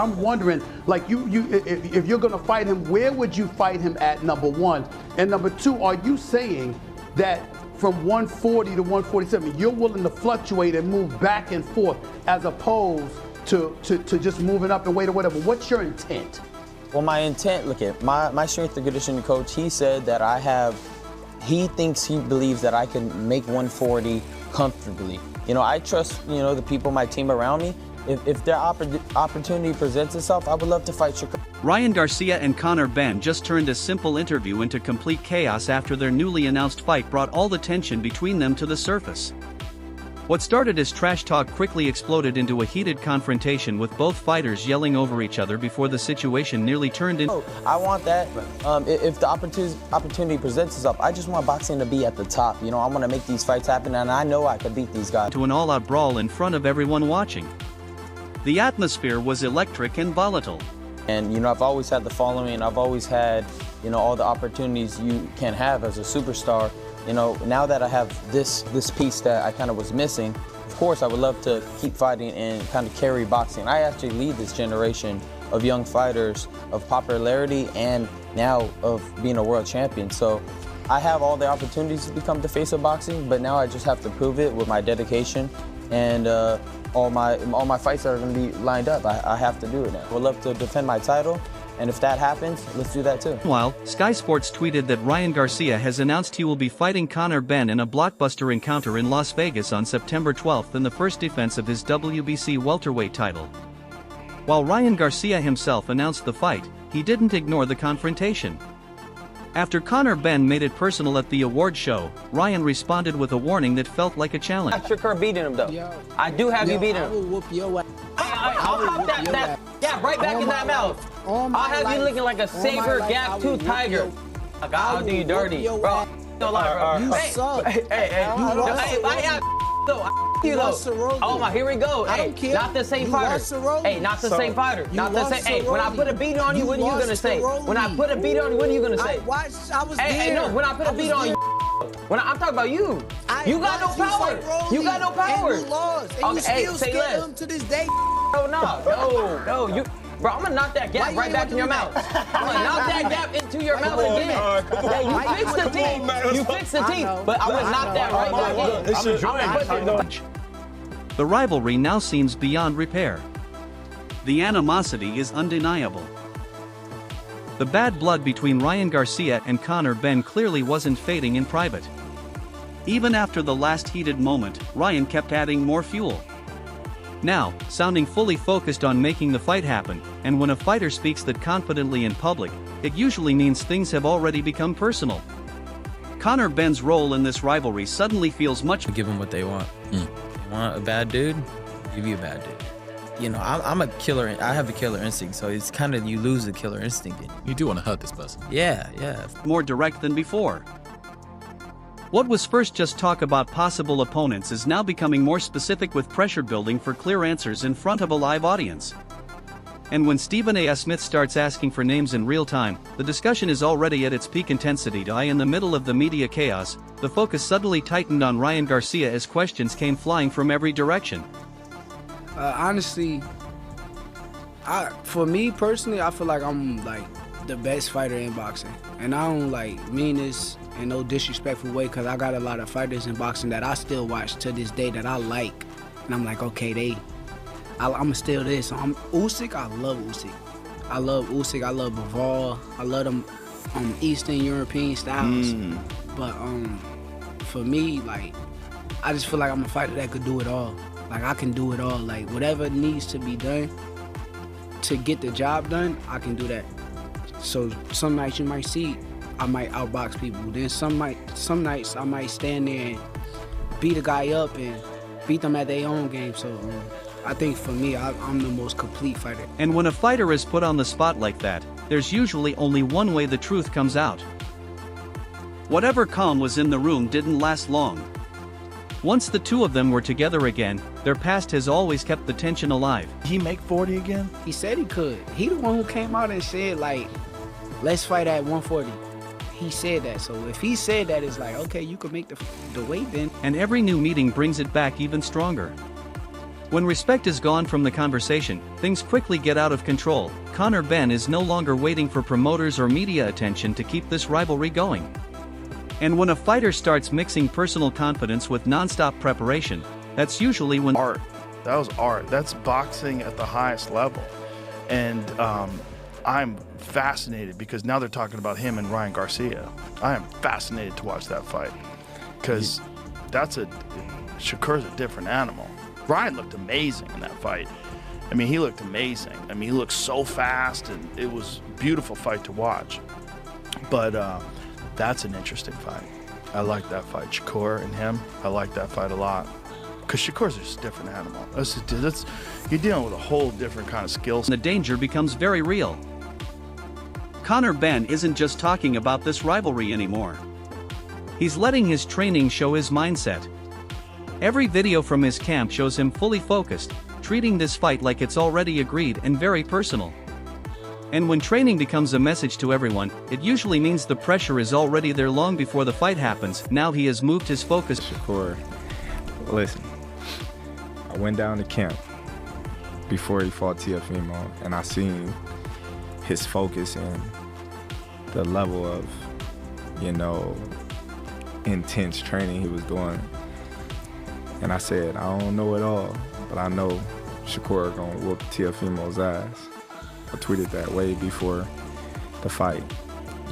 I'm wondering, like, if you're gonna fight him, where would you fight him at, number one? And number two, are you saying that from 140 to 147, you're willing to fluctuate and move back and forth as opposed to just moving up and weight or whatever? What's your intent? Well, my intent, look at my strength and conditioning coach, he said that he believes that I can make 140 comfortably. You know, I trust, you know, the people, my team around me. If their opportunity presents itself, I would love to fight Shakur. Ryan Garcia and Conor Benn just turned a simple interview into complete chaos after their newly announced fight brought all the tension between them to the surface. What started as trash talk quickly exploded into a heated confrontation with both fighters yelling over each other before the situation nearly turned into— I want that. If the opportunity presents itself, I just want boxing to be at the top. You know, I want to make these fights happen, and I know I can beat these guys. To an all-out brawl in front of everyone watching. The atmosphere was electric and volatile. And, you know, I've always had the following. I've always had, you know, all the opportunities you can have as a superstar. You know, now that I have this piece that I kind of was missing, of course I would love to keep fighting and kind of carry boxing. I actually lead this generation of young fighters of popularity and now of being a world champion. So I have all the opportunities to become the face of boxing, but now I just have to prove it with my dedication and all my fights that are going to be lined up. I have to do it now. I would love to defend my title, and if that happens, let's do that too. Meanwhile, Sky Sports tweeted that Ryan Garcia has announced he will be fighting Conor Benn in a blockbuster encounter in Las Vegas on September 12th in the first defense of his WBC welterweight title. While Ryan Garcia himself announced the fight, he didn't ignore the confrontation. After Conor Benn made it personal at the award show, Ryan responded with a warning that felt like a challenge. I have Shakur beating him though. I do have you beating him. I will whoop your ass. I'll pop that, yeah, right back in that mouth. I'll have you looking like a saber gap-toothed tiger. I'll do you dirty, bro. Don't lie, bro. You suck. Hey, you though. Oh my, here we go. Hey, not the same fighter. Hey, not the same fighter. Not the same. Hey, when I put a beat on you, what are you gonna say? When I put a beat on you, what are you gonna say? Hey, no, when I put a beat on you. I'm talking about you. You got no power. You got no power. Okay, hey, say less. To this day. No, you. Bro, I'm gonna knock that gap right back in your mouth. I'm gonna knock that gap into your mouth again. Yeah, you fixed the teeth. You fixed the teeth, but I'm gonna knock that right back in. The rivalry now seems beyond repair. The animosity is undeniable. The bad blood between Ryan Garcia and Conor Benn clearly wasn't fading in private. Even after the last heated moment, Ryan kept adding more fuel. Now, sounding fully focused on making the fight happen, and when a fighter speaks that confidently in public, it usually means things have already become personal. Conor Benn's role in this rivalry suddenly feels much— Give them what they want. They want a bad dude, give you a bad dude. You know, I'm a killer. I have the killer instinct, so it's kind of, you lose the killer instinct. You do want to hurt this person. Yeah. more direct than before. What was first just talk about possible opponents is now becoming more specific, with pressure building for clear answers in front of a live audience. And when Stephen A. Smith starts asking for names in real time, the discussion is already at its peak intensity. In the middle of the media chaos, the focus suddenly tightened on Ryan Garcia as questions came flying from every direction. Honestly, for me personally, I feel like I'm like the best fighter in boxing, and I don't like mean this in no disrespectful way, because I got a lot of fighters in boxing that I still watch to this day that I like, and I'm like, okay, I'm still this. I'm Usyk. I love Usyk. I love Bivol. I love them Eastern European styles. But for me, like, I just feel like I'm a fighter that could do it all. Like, I can do it all. Like, whatever needs to be done to get the job done, I can do that. So some nights you might see I might outbox people. Then some nights I might stand there and beat a guy up and beat them at their own game. So I think for me, I'm the most complete fighter. And when a fighter is put on the spot like that, there's usually only one way the truth comes out. Whatever calm was in the room didn't last long. Once the two of them were together again, their past has always kept the tension alive. Did he make 40 again? He said he could. He the one who came out and said, like, let's fight at 140. He said that, so if he said that, it's like, okay, you could make the weight then. And every new meeting brings it back even stronger. When respect is gone from the conversation, things quickly get out of control. Conor Ben is no longer waiting for promoters or media attention to keep this rivalry going. And when a fighter starts mixing personal confidence with non-stop preparation, that's usually when art. That was art. That's boxing at the highest level. And I'm fascinated because now they're talking about him and Ryan Garcia. I am fascinated to watch that fight because Shakur's a different animal. Ryan looked amazing in that fight. I mean, he looked amazing. I mean, he looked so fast, and it was a beautiful fight to watch. But that's an interesting fight. I like that fight. Shakur and him, I like that fight a lot. Because Shakur's just a different animal. You're dealing with a whole different kind of skill set. the danger becomes very real. Conor Ben isn't just talking about this rivalry anymore. He's letting his training show his mindset. Every video from his camp shows him fully focused, treating this fight like it's already agreed and very personal. And when training becomes a message to everyone, it usually means the pressure is already there long before the fight happens. Now he has moved his focus. Shakur, listen, I went down to camp before he fought Teofimo, and I seen his focus and the level of, intense training he was doing. And I said, I don't know it all, but I know Shakur gonna whoop Teofimo's ass. I tweeted that way before the fight,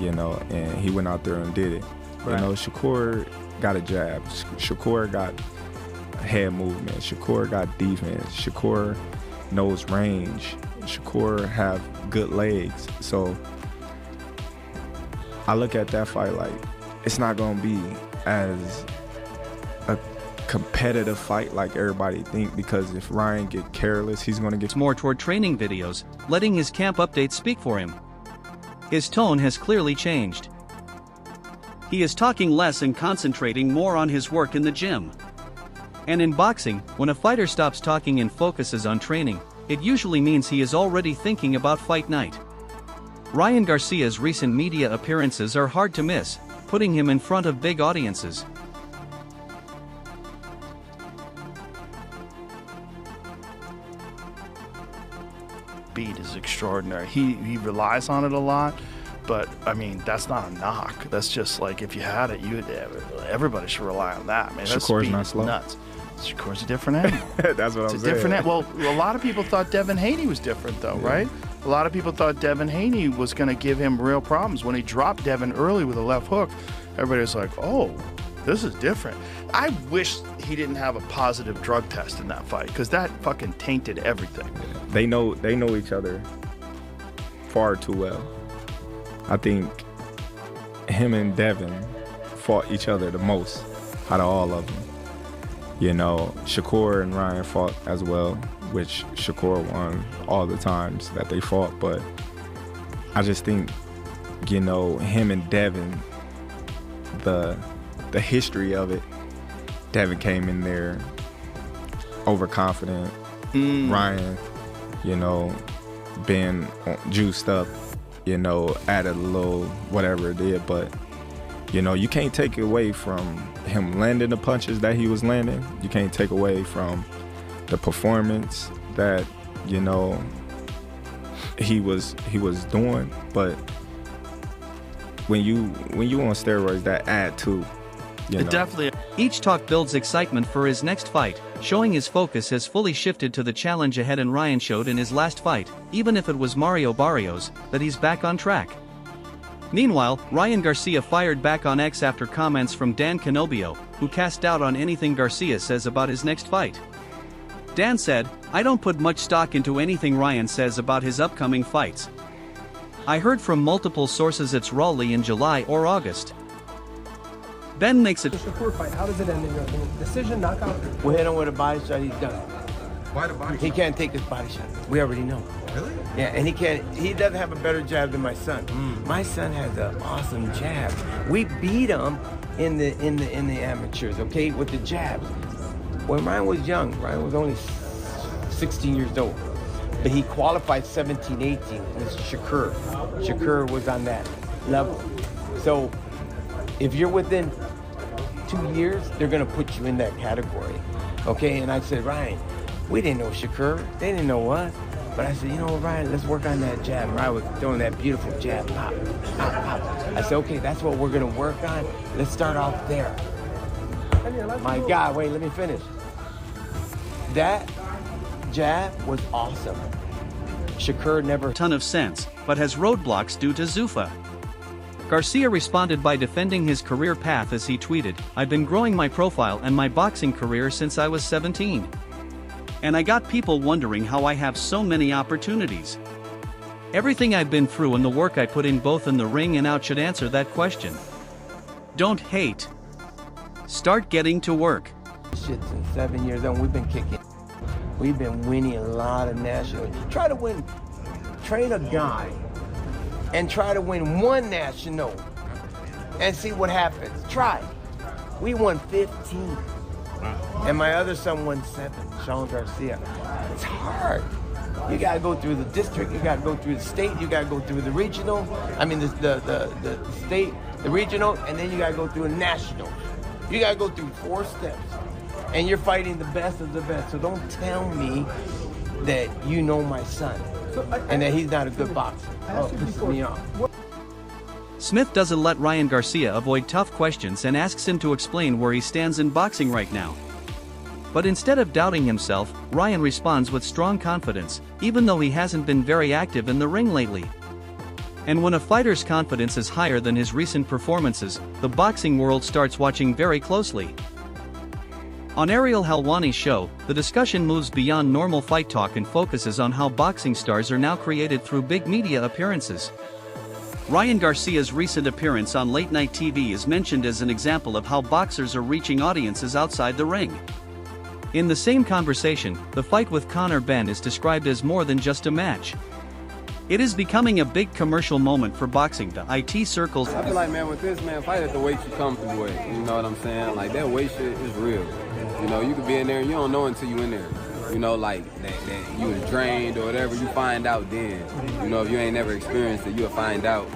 and he went out there and did it. Right. Shakur got a jab. Shakur got head movement. Shakur got defense. Shakur knows range. Shakur have good legs. So I look at that fight like it's not gonna be as a competitive fight like everybody think, because if Ryan get careless, he's gonna get more toward training videos, letting his camp updates speak for him. His tone has clearly changed. He is talking less and concentrating more on his work in the gym. And in boxing, when a fighter stops talking and focuses on training, it usually means he is already thinking about fight night. Ryan Garcia's recent media appearances are hard to miss, putting him in front of big audiences. Beat is extraordinary. He relies on it a lot, but I mean, that's not a knock. That's just like, if you had it, everybody should rely on that, man. Shakur's not slow. Nuts. Shakur's a different animal. That's what I'm saying. Well, a lot of people thought Devin Haney was different, though, right? A lot of people thought Devin Haney was going to give him real problems. When he dropped Devin early with a left hook, everybody was like, oh, this is different. I wish he didn't have a positive drug test in that fight, because that fucking tainted everything. They know each other far too well. I think him and Devin fought each other the most out of all of them. Shakur and Ryan fought as well, which Shakur won all the times that they fought. But I just think, him and Devin, the history of it, Devin came in there overconfident. Ryan, been juiced up, added a little whatever it did. But, you can't take away from him landing the punches that he was landing. You can't take away from the performance that, he was doing. But when you on steroids, that add to, It definitely. Each talk builds excitement for his next fight, showing his focus has fully shifted to the challenge ahead, and Ryan showed in his last fight, even if it was Mario Barrios, that he's back on track. Meanwhile, Ryan Garcia fired back on X after comments from Dan Canobio, who cast doubt on anything Garcia says about his next fight. Dan said, "I don't put much stock into anything Ryan says about his upcoming fights. I heard from multiple sources it's Raleigh in July or August." Ben makes it. The Shakur fight, how does it end in your opinion? Decision, knockout? We'll hit him with a body shot, he's done. Why the body shot? He can't take his body shot. We already know. Really? Yeah, and he doesn't have a better jab than my son. My son has an awesome jab. We beat him in the amateurs, okay, with the jabs. When Ryan was young, Ryan was only 16 years old. But he qualified 17, 18 with Shakur. Shakur was on that level. So if you're within 2 years, they're gonna put you in that category. Okay, and I said, Ryan, We didn't know Shakur. They didn't know us. But I said, you know what, Ryan, let's work on that jab. Ryan was throwing that beautiful jab, pop, pop, pop. I said, okay, that's what we're gonna work on. Let's start off there. My God, wait, let me finish. That jab was awesome. Shakur never ton of sense, but has roadblocks due to Zuffa. Garcia responded by defending his career path as he tweeted, "I've been growing my profile and my boxing career since I was 17. And I got people wondering how I have so many opportunities. Everything I've been through and the work I put in both in the ring and out should answer that question. Don't hate. Start getting to work." Shit, since 7 years old, we've been kicking. We've been winning a lot of national. Try to win, train a guy, and try to win one national, and see what happens. Try. We won 15. And my other son won 7, Ryan Garcia. It's hard. You gotta go through the district, you gotta go through the state, you gotta go through the regional, the state, the regional, and then you gotta go through a national. You gotta go through 4 steps. And you're fighting the best of the best. So don't tell me that you know my son and that he's not a good boxer. Oh, pisses me off. Smith doesn't let Ryan Garcia avoid tough questions and asks him to explain where he stands in boxing right now. But instead of doubting himself, Ryan responds with strong confidence, even though he hasn't been very active in the ring lately. And when a fighter's confidence is higher than his recent performances, the boxing world starts watching very closely. On Ariel Helwani's show, the discussion moves beyond normal fight talk and focuses on how boxing stars are now created through big media appearances. Ryan Garcia's recent appearance on late-night TV is mentioned as an example of how boxers are reaching audiences outside the ring. In the same conversation, the fight with Conor Benn is described as more than just a match. It is becoming a big commercial moment for boxing. The IT circles. I feel like, man, with this, man, fight at the weight you're comfortable with. You know what I'm saying? Like, that weight shit is real. You know, you could be in there and you don't know until you in there. You know, like, that you was drained or whatever, you find out then. You know, if you ain't never experienced it, you'll find out.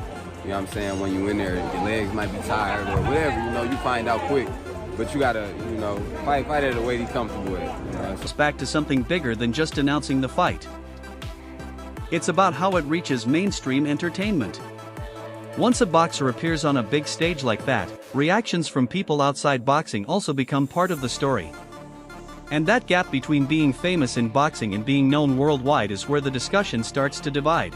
You know what I'm saying? When you in there, your legs might be tired or whatever, you know, you find out quick. But you gotta, you know, fight at the weight he's comfortable with. You know? It's back to something bigger than just announcing the fight. It's about how it reaches mainstream entertainment. Once a boxer appears on a big stage like that, reactions from people outside boxing also become part of the story. And that gap between being famous in boxing and being known worldwide is where the discussion starts to divide.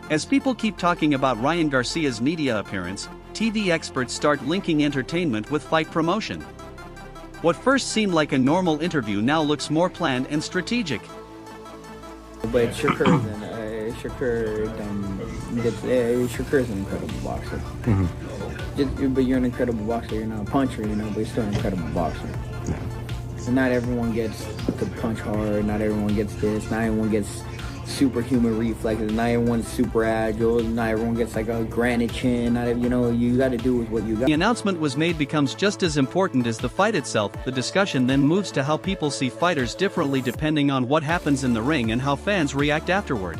As people keep talking about Ryan Garcia's media appearance, TV experts start linking entertainment with fight promotion. What first seemed like a normal interview now looks more planned and strategic. But Shakur's an incredible boxer. But you're an incredible boxer. You're not a puncher, you know, but you're still an incredible boxer. So not everyone gets to punch hard. Not everyone gets this. Not everyone gets superhuman reflexes. Not everyone's super agile. Not everyone gets like a granite chin. You know, you got to do with what you got. The announcement was made becomes just as important as the fight itself. The discussion then moves to how people see fighters differently depending on what happens in the ring and how fans react afterward.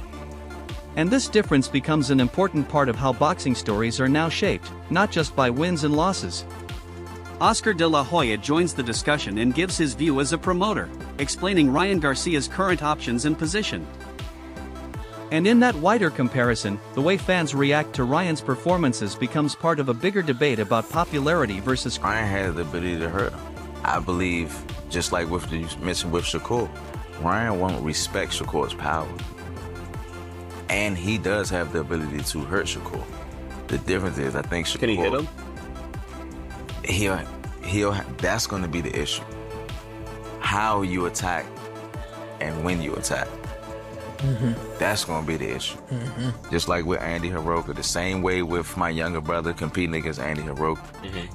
And this difference becomes an important part of how boxing stories are now shaped, not just by wins and losses. Oscar de la Hoya joins the discussion and gives his view as a promoter, explaining Ryan Garcia's current options and position. And in that wider comparison, the way fans react to Ryan's performances becomes part of a bigger debate about popularity versus. Ryan has the ability to hurt him. I believe, just like you mentioned with Shakur, Ryan won't respect Shakur's power. And he does have the ability to hurt Shakur. The difference is, I think Shakur... Can he hit him? That's going to be the issue. How you attack and when you attack. That's going to be the issue. Just like with Andy Hiroka, the same way with my younger brother competing against Andy Hiroka,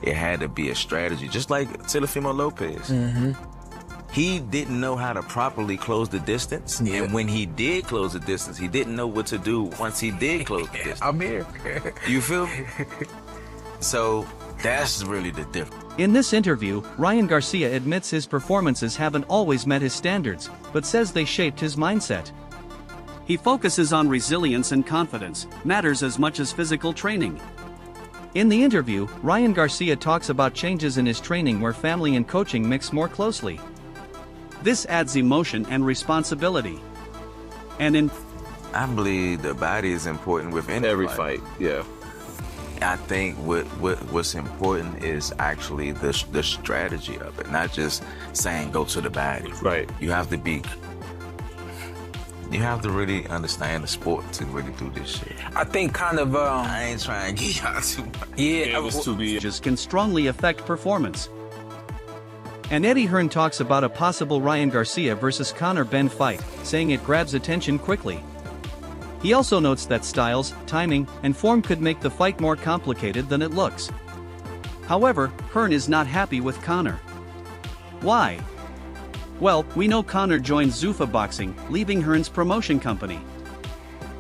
it had to be a strategy. Just like Teofimo Lopez. He didn't know how to properly close the distance, and when he did close the distance, he didn't know what to do once he did close the distance. I'm here. You feel me? So that's really the difference. In this interview, Ryan Garcia admits his performances haven't always met his standards, but says they shaped his mindset. He focuses on resilience and confidence, matters as much as physical training. In the interview, Ryan Garcia talks about changes in his training where family and coaching mix more closely. This adds emotion and responsibility. And I believe the body is important within every fight. Yeah. I think what's important is actually the strategy of it, not just saying go to the body. Right. You have to really understand the sport to really do this shit. I think kind of I ain't trying to get y'all too much. just can strongly affect performance. And Eddie Hearn talks about a possible Ryan Garcia versus Conor Benn fight, saying it grabs attention quickly. He also notes that styles, timing, and form could make the fight more complicated than it looks. However, Hearn is not happy with Conor. Why? Well, we know Conor joined Zuffa Boxing, leaving Hearn's promotion company.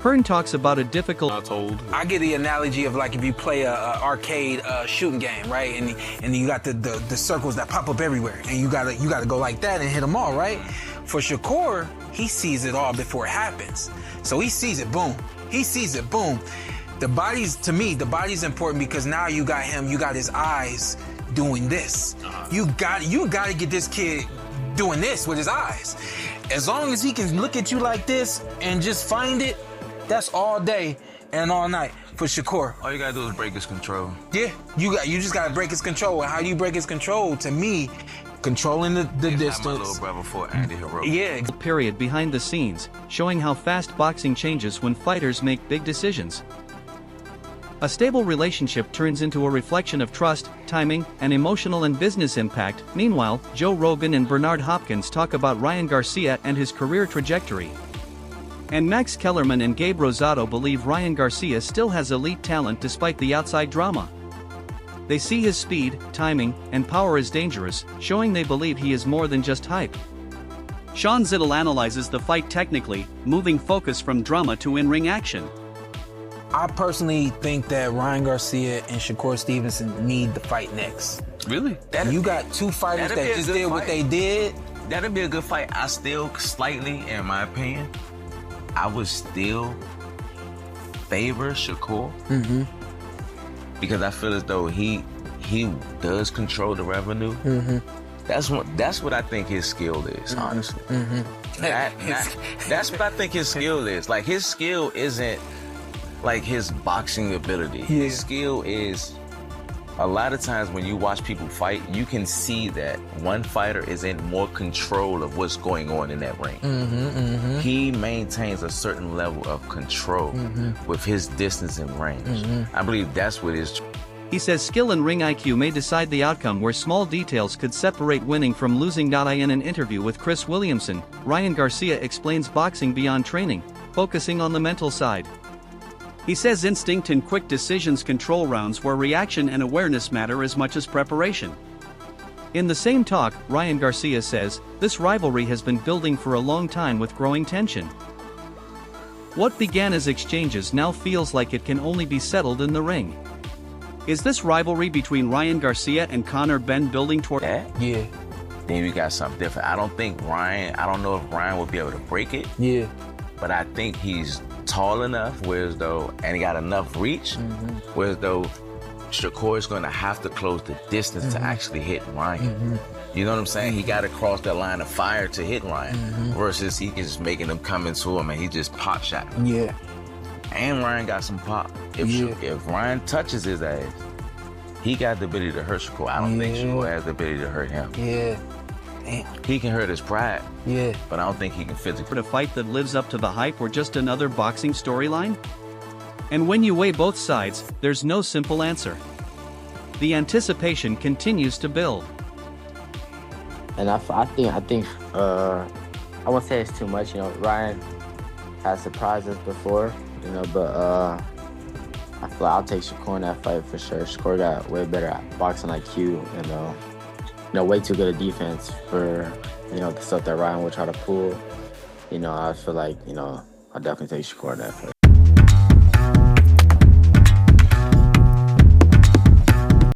Hearn talks about a difficult... I get the analogy of like if you play a arcade shooting game, right? And you got the circles that pop up everywhere, and you gotta go like that and hit them all, right? For Shakur, he sees it all before it happens. So he sees it, boom. He sees it, boom. To me, the body's important because now you got his eyes doing this. You got to get this kid doing this with his eyes. As long as he can look at you like this and just find it, that's all day and all night for Shakur. All you gotta do is break his control. Yeah, you just gotta break his control. And how do you break his control? To me, controlling the distance. My little brother for Andy Heroic. Yeah. Period behind the scenes, showing how fast boxing changes when fighters make big decisions. A stable relationship turns into a reflection of trust, timing, and emotional and business impact. Meanwhile, Joe Rogan and Bernard Hopkins talk about Ryan Garcia and his career trajectory. And Max Kellerman and Gabe Rosado believe Ryan Garcia still has elite talent despite the outside drama. They see his speed, timing, and power as dangerous, showing they believe he is more than just hype. Sean Zittel analyzes the fight technically, moving focus from drama to in-ring action. I personally think that Ryan Garcia and Shakur Stevenson need to fight next. Really? You got two fighters that just did what they did. That'd be a good fight. I still slightly, in my opinion, I would still favor Shakur. Mm-hmm. Because I feel as though he does control the revenue. Mm-hmm. That's what I think his skill is, honestly. Mm-hmm. That's what I think his skill is. Like, his skill isn't like his boxing ability. Yeah. His skill is, a lot of times when you watch people fight, you can see that one fighter is in more control of what's going on in that ring. Mm-hmm, mm-hmm. He maintains a certain level of control with his distance and range. I believe that's what his... He says skill and ring IQ may decide the outcome where small details could separate winning from losing. In an interview with Chris Williamson, Ryan Garcia explains boxing beyond training, focusing on the mental side. He says instinct and quick decisions control rounds where reaction and awareness matter as much as preparation. In the same talk, Ryan Garcia says, this rivalry has been building for a long time with growing tension. What began as exchanges now feels like it can only be settled in the ring. Is this rivalry between Ryan Garcia and Conor Benn building toward that? Yeah. Then we got something different. I don't know if Ryan will be able to break it. Yeah. But I think he's tall enough, and he got enough reach, whereas though Shakur is going to have to close the distance to actually hit Ryan. You know what I'm saying? He got to cross that line of fire to hit Ryan, versus he can just making them come into him and he just pop shot him. Yeah. And Ryan got some pop. If Ryan touches his ass, he got the ability to hurt Shakur. I don't think Shakur has the ability to hurt him. Yeah. Damn. He can hurt his pride. Yeah. But I don't think he can physically. A fight that lives up to the hype or just another boxing storyline? And when you weigh both sides, there's no simple answer. The anticipation continues to build. And I think I won't say it's too much. Ryan has surprised us before, but I feel like I'll take Shakur in that fight for sure. Shakur got way better boxing IQ and way too good a defense for, the stuff that Ryan would try to pull. I feel like, I'll definitely take Shakur in that fight.